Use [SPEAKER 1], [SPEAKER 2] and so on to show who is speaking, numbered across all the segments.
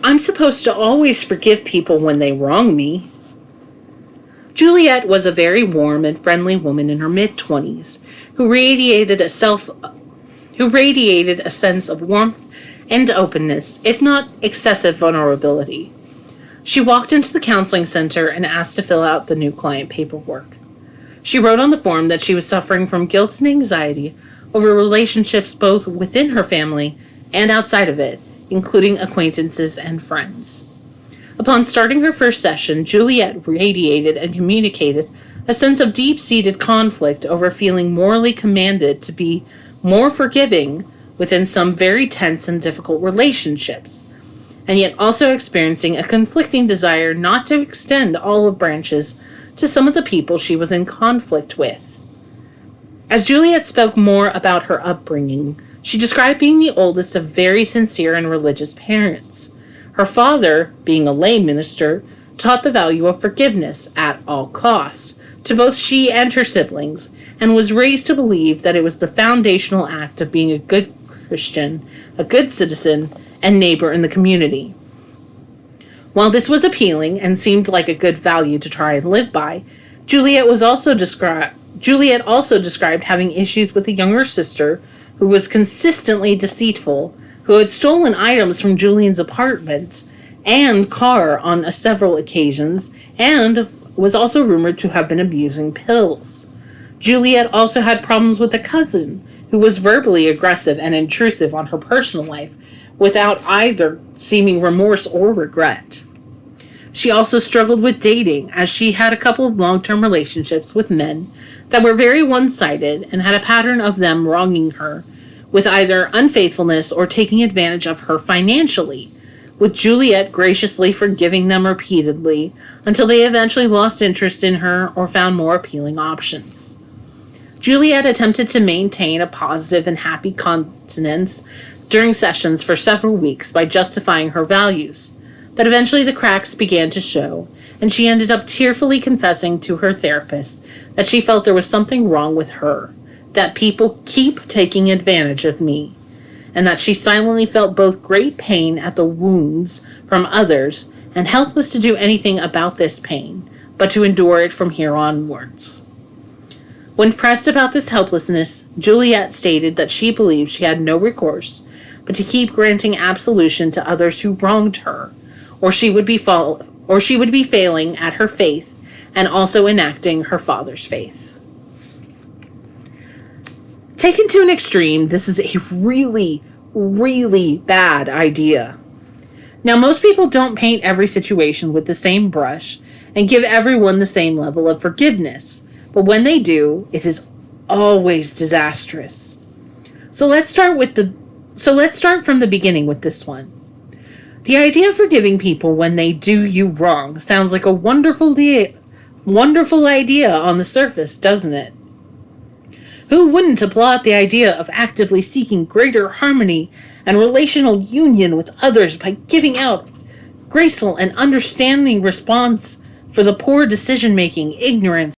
[SPEAKER 1] I'm supposed to always forgive people when they wrong me. Juliet was a very warm and friendly woman in her mid-20s who radiated a sense of warmth and openness, if not excessive vulnerability. She walked into the counseling center and asked to fill out the new client paperwork. She wrote on the form that she was suffering from guilt and anxiety over relationships both within her family and outside of it, including acquaintances and friends. Upon starting her first session, Juliet radiated and communicated a sense of deep-seated conflict over feeling morally commanded to be more forgiving within some very tense and difficult relationships, and yet also experiencing a conflicting desire not to extend olive branches to some of the people she was in conflict with. As Juliet spoke more about her upbringing, she described being the oldest of very sincere and religious parents. Her father, being a lay minister, taught the value of forgiveness at all costs to both she and her siblings, and was raised to believe that it was the foundational act of being a good Christian, a good citizen, and neighbor in the community. While this was appealing and seemed like a good value to try and live by, Juliet also described having issues with a younger sister who was consistently deceitful, who had stolen items from Julian's apartment and car on several occasions, and was also rumored to have been abusing pills. Juliet also had problems with a cousin who was verbally aggressive and intrusive on her personal life without either seeming remorse or regret. She also struggled with dating, as she had a couple of long-term relationships with men that were very one-sided and had a pattern of them wronging her with either unfaithfulness or taking advantage of her financially, with Juliet graciously forgiving them repeatedly until they eventually lost interest in her or found more appealing options. Juliet attempted to maintain a positive and happy countenance during sessions for several weeks by justifying her values, but eventually the cracks began to show, and she ended up tearfully confessing to her therapist that she felt there was something wrong with her, that people keep taking advantage of me, and that she silently felt both great pain at the wounds from others and helpless to do anything about this pain, but to endure it from here onwards. When pressed about this helplessness, Juliet stated that she believed she had no recourse but to keep granting absolution to others who wronged her, or she would be failing at her faith and also enacting her father's faith. Taken to an extreme, this is a really, really bad idea. Now, most people don't paint every situation with the same brush and give everyone the same level of forgiveness, but when they do, it is always disastrous. So let's start from the beginning with this one. The idea of forgiving people when they do you wrong sounds like a wonderful idea on the surface, doesn't it? Who wouldn't applaud the idea of actively seeking greater harmony and relational union with others by giving out graceful and understanding response for the poor decision-making, ignorance,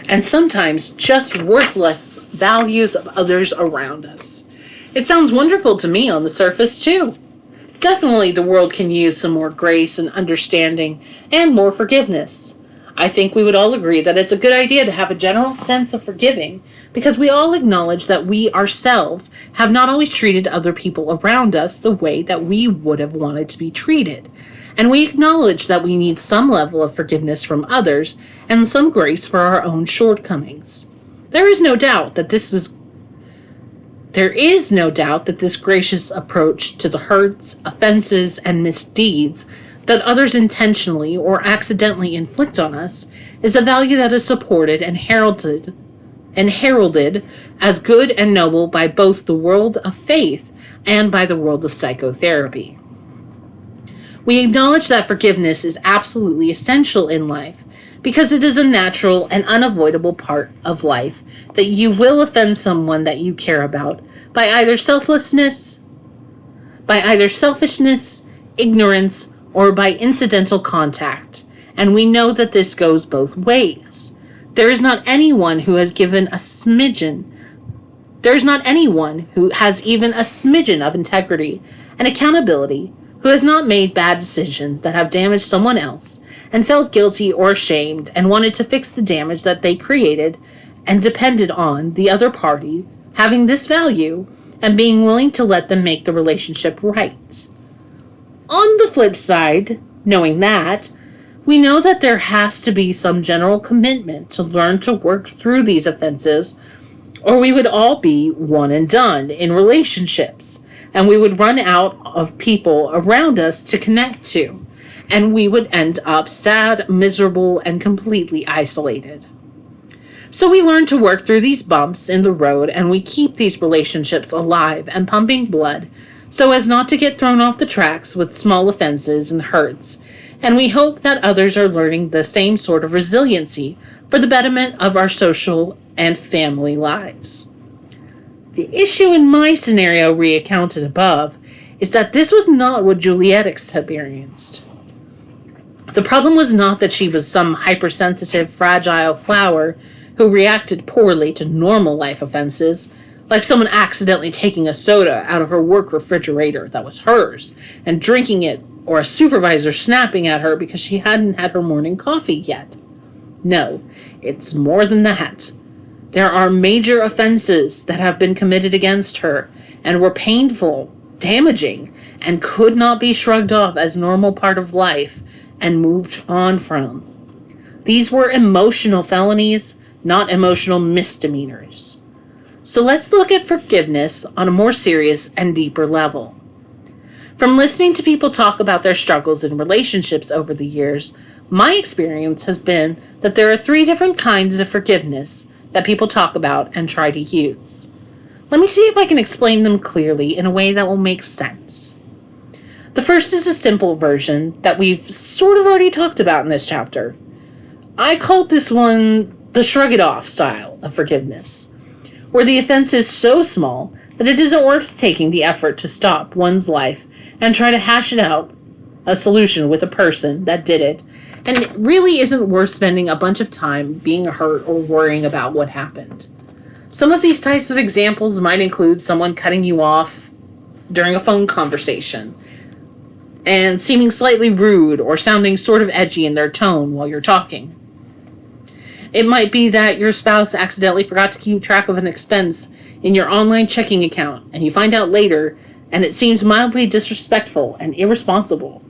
[SPEAKER 1] and sometimes just worthless values of others around us? It sounds wonderful to me on the surface, too. Definitely the world can use some more grace and understanding and more forgiveness. I think we would all agree that it's a good idea to have a general sense of forgiving because we all acknowledge that we ourselves have not always treated other people around us the way that we would have wanted to be treated. And we acknowledge that we need some level of forgiveness from others and some grace for our own shortcomings. There is no doubt that this gracious approach to the hurts, offenses, and misdeeds that others intentionally or accidentally inflict on us is a value that is supported and heralded as good and noble by both the world of faith and by the world of psychotherapy. We acknowledge that forgiveness is absolutely essential in life because it is a natural and unavoidable part of life that you will offend someone that you care about by either selfishness, ignorance, or by incidental contact, and we know that this goes both ways. There is not anyone who has even a smidgen of integrity and accountability who has not made bad decisions that have damaged someone else and felt guilty or ashamed and wanted to fix the damage that they created and depended on the other party having this value and being willing to let them make the relationship right. On the flip side, knowing that, we know that there has to be some general commitment to learn to work through these offenses, or we would all be one and done in relationships, and we would run out of people around us to connect to, and we would end up sad, miserable, and completely isolated. So we learn to work through these bumps in the road, and we keep these relationships alive and pumping blood so as not to get thrown off the tracks with small offenses and hurts, and we hope that others are learning the same sort of resiliency for the betterment of our social and family lives. The issue in my scenario recounted above is that this was not what Juliet experienced. The problem was not that she was some hypersensitive, fragile flower who reacted poorly to normal life offenses, like someone accidentally taking a soda out of her work refrigerator that was hers and drinking it, or a supervisor snapping at her because she hadn't had her morning coffee yet. No, it's more than that. There are major offenses that have been committed against her and were painful, damaging, and could not be shrugged off as normal part of life and moved on from. These were emotional felonies, not emotional misdemeanors. So let's look at forgiveness on a more serious and deeper level. From listening to people talk about their struggles in relationships over the years, my experience has been that there are 3 different kinds of forgiveness that people talk about and try to use. Let me see if I can explain them clearly in a way that will make sense. The first is a simple version that we've sort of already talked about in this chapter. I called this one the shrug it off style of forgiveness, where the offense is so small that it isn't worth taking the effort to stop one's life and try to hash it out a solution with a person that did it, and it really isn't worth spending a bunch of time being hurt or worrying about what happened. Some of these types of examples might include someone cutting you off during a phone conversation and seeming slightly rude or sounding sort of edgy in their tone while you're talking. It might be that your spouse accidentally forgot to keep track of an expense in your online checking account and you find out later and it seems mildly disrespectful and irresponsible.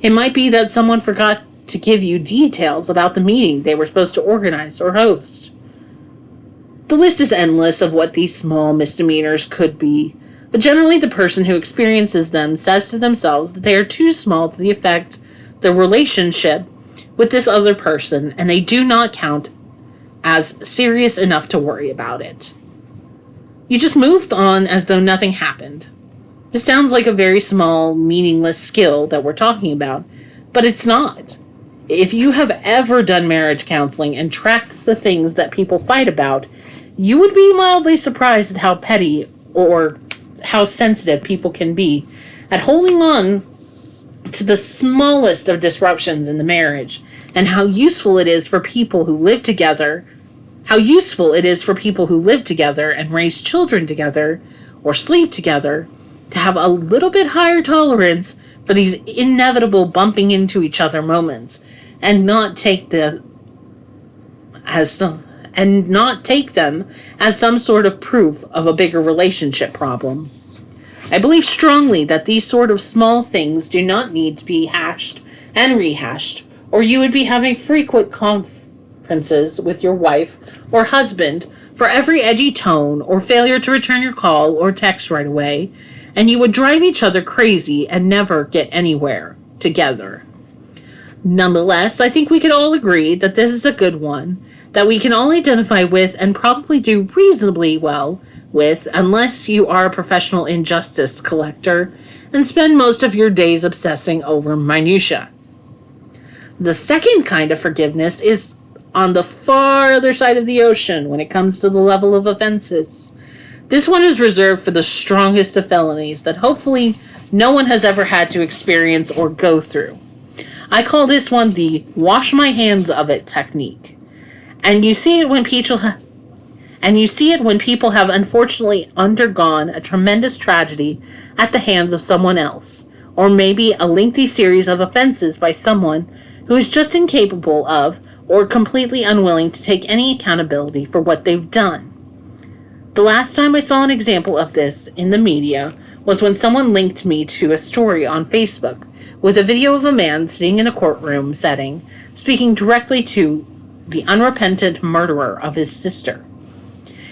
[SPEAKER 1] It might be that someone forgot to give you details about the meeting they were supposed to organize or host. The list is endless of what these small misdemeanors could be, but generally the person who experiences them says to themselves that they are too small to affect their relationship with this other person, and they do not count as serious enough to worry about it. You just moved on as though nothing happened. This sounds like a very small, meaningless skill that we're talking about, but it's not. If you have ever done marriage counseling and tracked the things that people fight about, you would be mildly surprised at how petty or how sensitive people can be at holding on to the smallest of disruptions in the marriage, and how useful it is for people who live together and raise children together or sleep together to have a little bit higher tolerance for these inevitable bumping into each other moments and not take them as some sort of proof of a bigger relationship problem. I believe strongly that these sort of small things do not need to be hashed and rehashed, or you would be having frequent conferences with your wife or husband for every edgy tone or failure to return your call or text right away, and you would drive each other crazy and never get anywhere together. Nonetheless, I think we could all agree that this is a good one that we can all identify with and probably do reasonably well with, unless you are a professional injustice collector and spend most of your days obsessing over minutia. The second kind of forgiveness is on the far other side of the ocean when it comes to the level of offenses. This one is reserved for the strongest of felonies that hopefully no one has ever had to experience or go through. I call this one the wash my hands of it technique. And you see it when people have unfortunately undergone a tremendous tragedy at the hands of someone else, or maybe a lengthy series of offenses by someone who is just incapable of or completely unwilling to take any accountability for what they've done. The last time I saw an example of this in the media was when someone linked me to a story on Facebook with a video of a man sitting in a courtroom setting, speaking directly to the unrepentant murderer of his sister.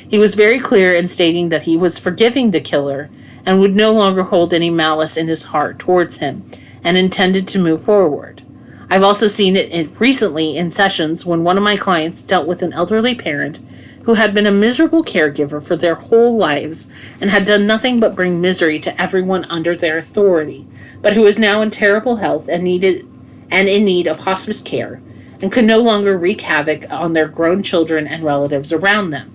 [SPEAKER 1] He was very clear in stating that he was forgiving the killer and would no longer hold any malice in his heart towards him and intended to move forward. I've also seen it recently in sessions when one of my clients dealt with an elderly parent who had been a miserable caregiver for their whole lives and had done nothing but bring misery to everyone under their authority, but who was now in terrible health and in need of hospice care and could no longer wreak havoc on their grown children and relatives around them.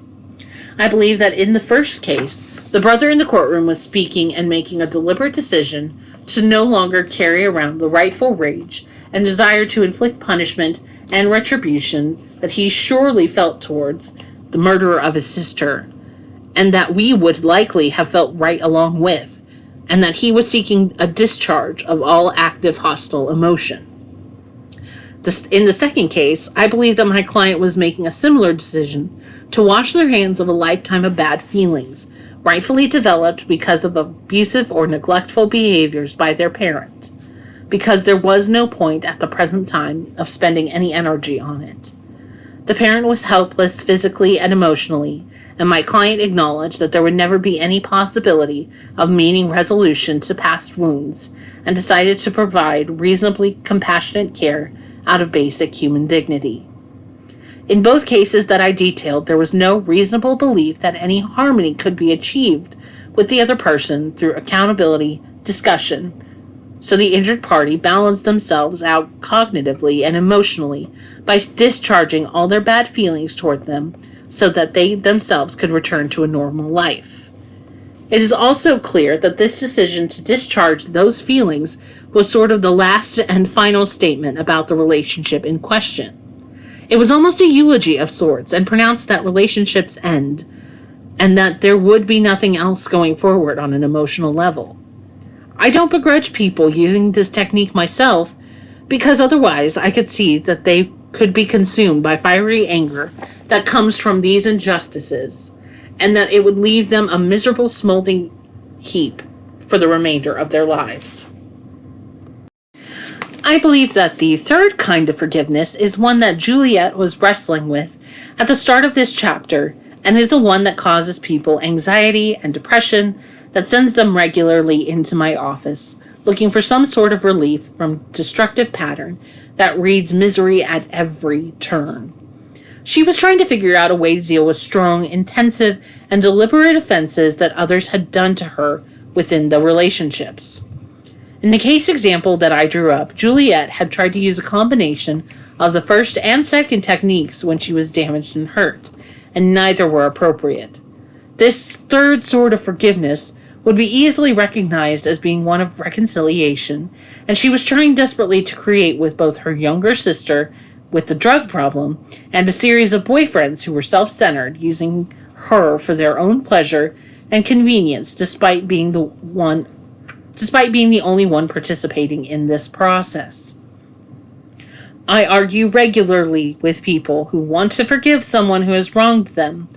[SPEAKER 1] I believe that in the first case, the brother in the courtroom was speaking and making a deliberate decision to no longer carry around the rightful rage and desire to inflict punishment and retribution that he surely felt towards the murderer of his sister, and that we would likely have felt right along with, and that he was seeking a discharge of all active hostile emotion. In the second case, I believe that my client was making a similar decision to wash their hands of a lifetime of bad feelings, rightfully developed because of abusive or neglectful behaviors by their parent, because there was no point at the present time of spending any energy on it. The parent was helpless physically and emotionally, and my client acknowledged that there would never be any possibility of meaning resolution to past wounds, and decided to provide reasonably compassionate care out of basic human dignity. In both cases that I detailed, there was no reasonable belief that any harmony could be achieved with the other person through accountability, discussion, so the injured party balanced themselves out cognitively and emotionally by discharging all their bad feelings toward them so that they themselves could return to a normal life. It is also clear that this decision to discharge those feelings was sort of the last and final statement about the relationship in question. It was almost a eulogy of sorts and pronounced that relationships end and that there would be nothing else going forward on an emotional level. I don't begrudge people using this technique myself, because otherwise I could see that they could be consumed by fiery anger that comes from these injustices, and that it would leave them a miserable smoldering heap for the remainder of their lives. I believe that the third kind of forgiveness is one that Juliet was wrestling with at the start of this chapter, and is the one that causes people anxiety and depression that sends them regularly into my office, looking for some sort of relief from destructive pattern that reads misery at every turn. She was trying to figure out a way to deal with strong, intensive, and deliberate offenses that others had done to her within the relationships. In the case example that I drew up, Juliet had tried to use a combination of the first and second techniques when she was damaged and hurt, and neither were appropriate. This third sort of forgiveness would be easily recognized as being one of reconciliation, and she was trying desperately to create with both her younger sister with the drug problem and a series of boyfriends who were self-centered, using her for their own pleasure and convenience despite being the only one participating in this process. I argue regularly with people who want to forgive someone who has wronged them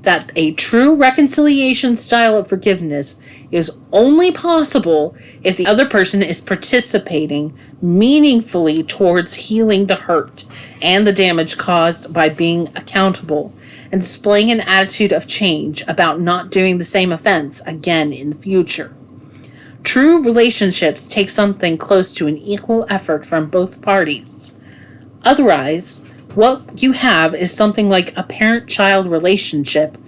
[SPEAKER 1] that a true reconciliation style of forgiveness is only possible if the other person is participating meaningfully towards healing the hurt and the damage caused by being accountable and displaying an attitude of change about not doing the same offense again in the future. True relationships take something close to an equal effort from both parties. Otherwise, what you have is something like a parent-child relationship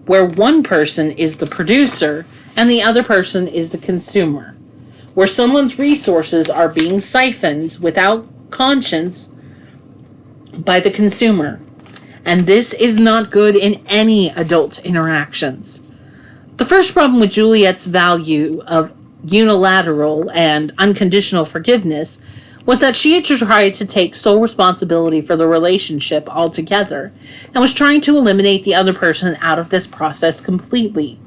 [SPEAKER 1] where one person is the producer and the other person is the consumer, where someone's resources are being siphoned without conscience by the consumer. And this is not good in any adult interactions. The first problem with Juliet's value of unilateral and unconditional forgiveness was that she had tried to take sole responsibility for the relationship altogether and was trying to eliminate the other person out of this process completely.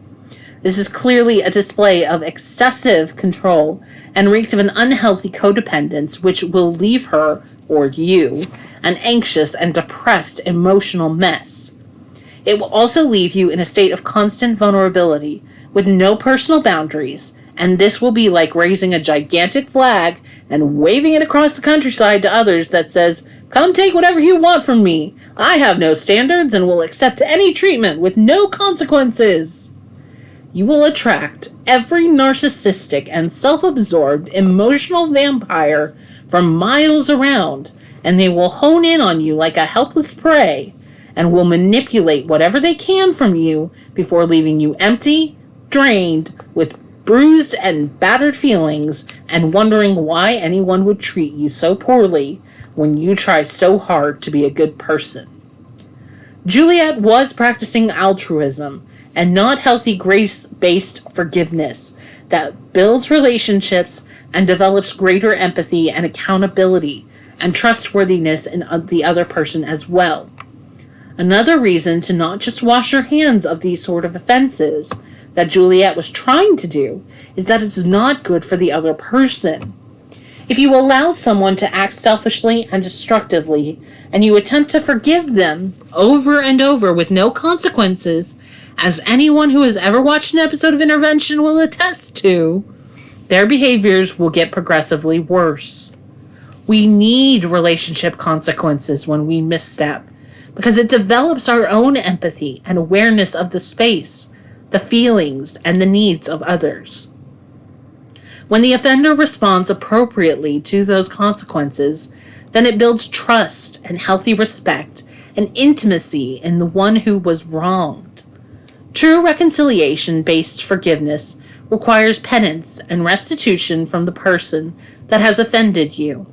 [SPEAKER 1] This is clearly a display of excessive control and reeked of an unhealthy codependence which will leave her, or you, an anxious and depressed emotional mess. It will also leave you in a state of constant vulnerability, with no personal boundaries, and this will be like raising a gigantic flag and waving it across the countryside to others that says, "Come take whatever you want from me. I have no standards and will accept any treatment with no consequences." You will attract every narcissistic and self-absorbed emotional vampire from miles around, and they will hone in on you like a helpless prey and will manipulate whatever they can from you before leaving you empty, drained, with bruised and battered feelings, and wondering why anyone would treat you so poorly when you try so hard to be a good person. Juliet was practicing altruism and not healthy grace-based forgiveness that builds relationships and develops greater empathy and accountability and trustworthiness in the other person as well. Another reason to not just wash your hands of these sort of offenses that Juliet was trying to do is that it's not good for the other person. If you allow someone to act selfishly and destructively, and you attempt to forgive them over and over with no consequences, as anyone who has ever watched an episode of Intervention will attest to, their behaviors will get progressively worse. We need relationship consequences when we misstep, because it develops our own empathy and awareness of the space, the feelings, and the needs of others. When the offender responds appropriately to those consequences, then it builds trust and healthy respect and intimacy in the one who was wronged. True reconciliation-based forgiveness requires penance and restitution from the person that has offended you.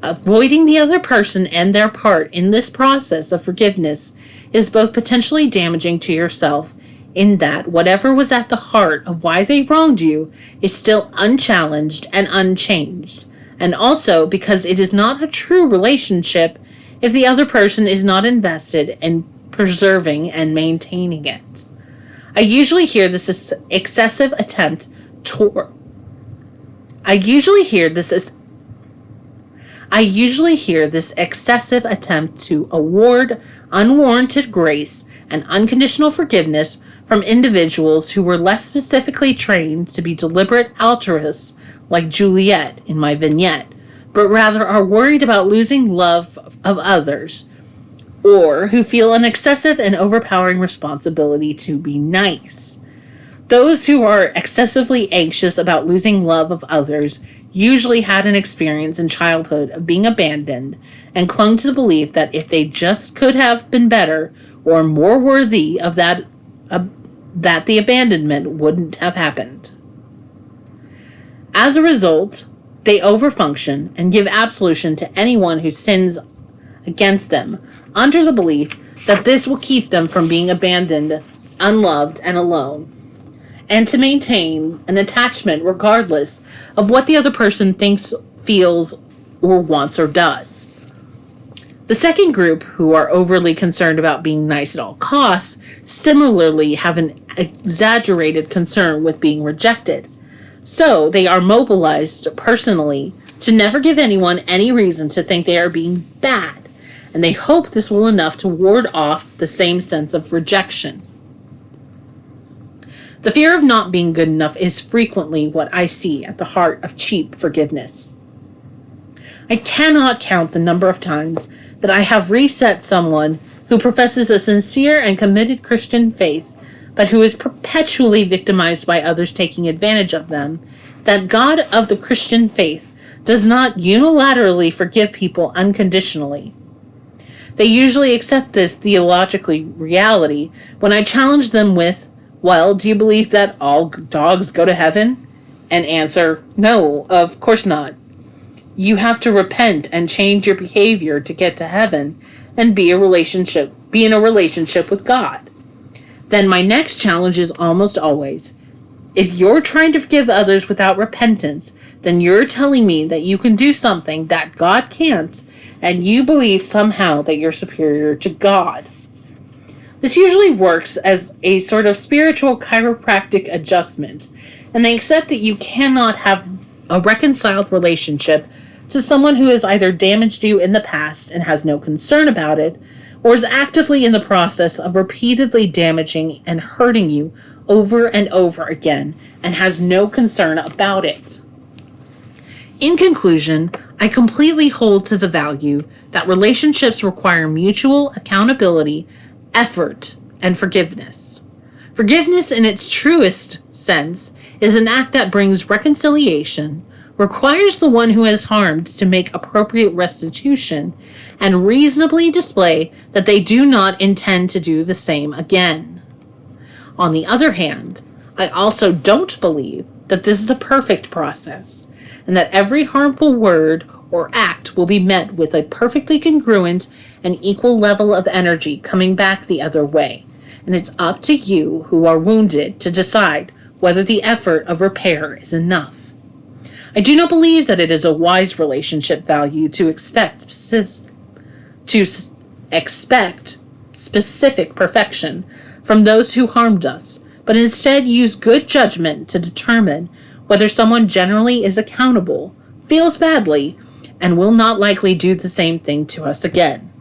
[SPEAKER 1] Avoiding the other person and their part in this process of forgiveness is both potentially damaging to yourself in that whatever was at the heart of why they wronged you is still unchallenged and unchanged, and also because it is not a true relationship if the other person is not invested in preserving and maintaining it. I usually hear this excessive attempt to award unwarranted grace and unconditional forgiveness from individuals who were less specifically trained to be deliberate altruists like Juliet in my vignette, but rather are worried about losing love of others, or who feel an excessive and overpowering responsibility to be nice. Those who are excessively anxious about losing love of others usually had an experience in childhood of being abandoned and clung to the belief that if they just could have been better or more worthy of that the abandonment wouldn't have happened. As a result, they overfunction and give absolution to anyone who sins against them under the belief that this will keep them from being abandoned, unloved, and alone, and to maintain an attachment regardless of what the other person thinks, feels, or wants or does. The second group, who are overly concerned about being nice at all costs, similarly have an exaggerated concern with being rejected. So they are mobilized personally to never give anyone any reason to think they are being bad, and they hope this will enough to ward off the same sense of rejection. The fear of not being good enough is frequently what I see at the heart of cheap forgiveness. I cannot count the number of times that I have reset someone who professes a sincere and committed Christian faith, but who is perpetually victimized by others taking advantage of them, that God of the Christian faith does not unilaterally forgive people unconditionally. They usually accept this theologically reality when I challenge them with, "Well, do you believe that all dogs go to heaven?" And answer, "No, of course not. You have to repent and change your behavior to get to heaven and be in a relationship with God." Then my next challenge is almost always, if you're trying to forgive others without repentance, then you're telling me that you can do something that God can't, and you believe somehow that you're superior to God. This usually works as a sort of spiritual chiropractic adjustment, and they accept that you cannot have a reconciled relationship to someone who has either damaged you in the past and has no concern about it, or is actively in the process of repeatedly damaging and hurting you over and over again and has no concern about it. In conclusion, I completely hold to the value that relationships require mutual accountability, effort, and forgiveness. Forgiveness, in its truest sense, is an act that brings reconciliation, requires the one who has harmed to make appropriate restitution, and reasonably display that they do not intend to do the same again. On the other hand, I also don't believe that this is a perfect process, and that every harmful word or act will be met with a perfectly congruent and equal level of energy coming back the other way, and it's up to you who are wounded to decide whether the effort of repair is enough. I do not believe that it is a wise relationship value to expect specific perfection from those who harmed us, but instead use good judgment to determine whether someone generally is accountable, feels badly, and will not likely do the same thing to us again.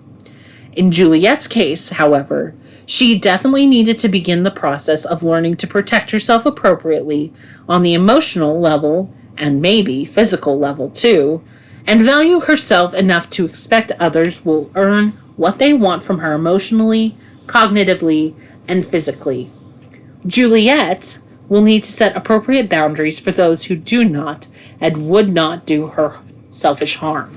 [SPEAKER 1] In Juliet's case, however, she definitely needed to begin the process of learning to protect herself appropriately on the emotional level, and maybe physical level too, and value herself enough to expect others will earn what they want from her emotionally, cognitively, and physically. Juliet will need to set appropriate boundaries for those who do not and would not do her selfish harm.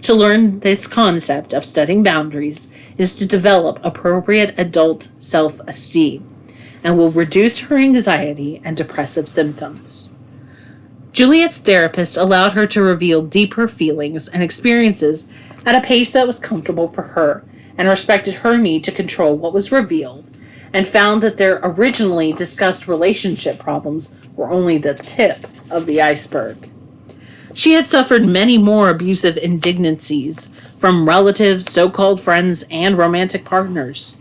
[SPEAKER 1] To learn this concept of setting boundaries is to develop appropriate adult self-esteem and will reduce her anxiety and depressive symptoms. Juliet's therapist allowed her to reveal deeper feelings and experiences at a pace that was comfortable for her and respected her need to control what was revealed, and found that their originally discussed relationship problems were only the tip of the iceberg. She had suffered many more abusive indignancies from relatives, so-called friends, and romantic partners.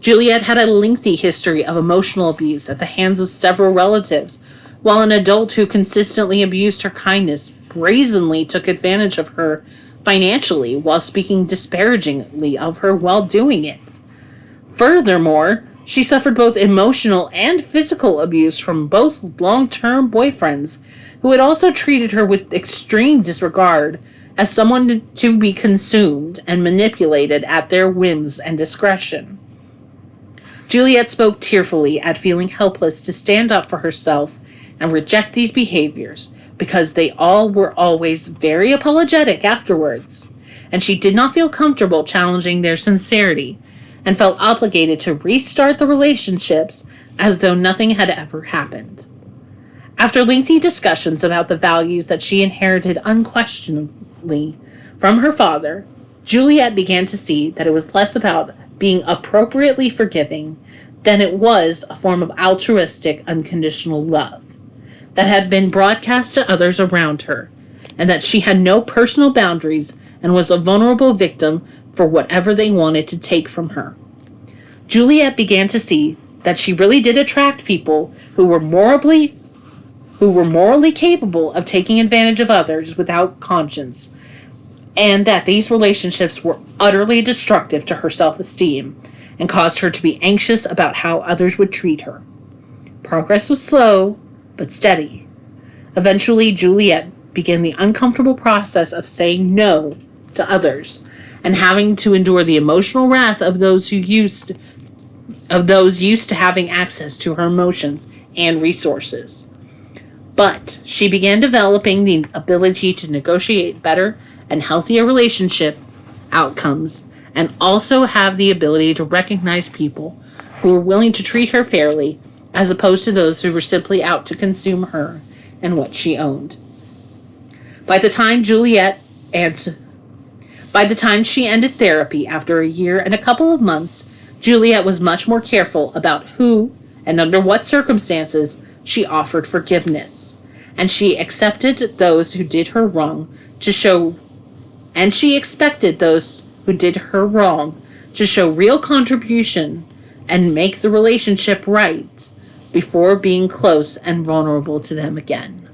[SPEAKER 1] Juliet had a lengthy history of emotional abuse at the hands of several relatives, while an adult who consistently abused her kindness brazenly took advantage of her financially while speaking disparagingly of her while doing it. Furthermore, she suffered both emotional and physical abuse from both long-term boyfriends who had also treated her with extreme disregard as someone to be consumed and manipulated at their whims and discretion. Juliet spoke tearfully at feeling helpless to stand up for herself and reject these behaviors because they all were always very apologetic afterwards, and she did not feel comfortable challenging their sincerity and felt obligated to restart the relationships as though nothing had ever happened. After lengthy discussions about the values that she inherited unquestionably from her father, Juliet began to see that it was less about being appropriately forgiving than it was a form of altruistic, unconditional love that had been broadcast to others around her, and that she had no personal boundaries and was a vulnerable victim for whatever they wanted to take from her. Juliet began to see that she really did attract people who were morally capable of taking advantage of others without conscience, and that these relationships were utterly destructive to her self-esteem and caused her to be anxious about how others would treat her. Progress was slow, but steady. Eventually, Juliet began the uncomfortable process of saying no to others and having to endure the emotional wrath of those used to having access to her emotions and resources. But she began developing the ability to negotiate better and healthier relationship outcomes, and also have the ability to recognize people who were willing to treat her fairly, as opposed to those who were simply out to consume her and what she owned. By the time she ended therapy after a year and a couple of months, Juliet was much more careful about who and under what circumstances she offered forgiveness, and she accepted those who did her wrong to show to show real contribution and make the relationship right before being close and vulnerable to them again.